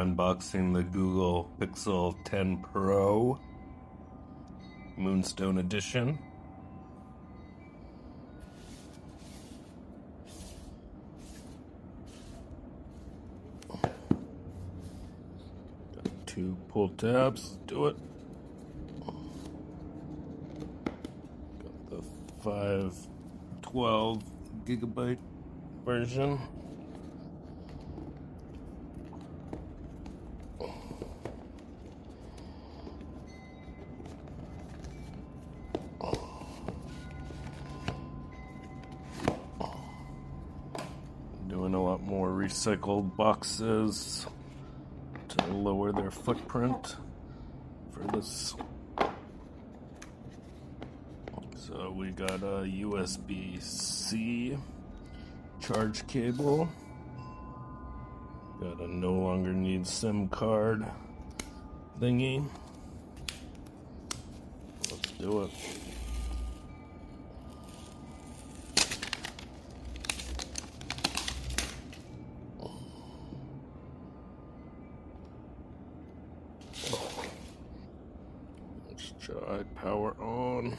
Unboxing the Google Pixel 10 Pro Moonstone Edition. Got 2 pull tabs, let's do it. Got the 512 gigabyte version. Doing a lot more recycled boxes to lower their footprint for this. So we got a USB-C charge cable. Got a no longer need SIM card thingy. Let's do it. Let's try power on.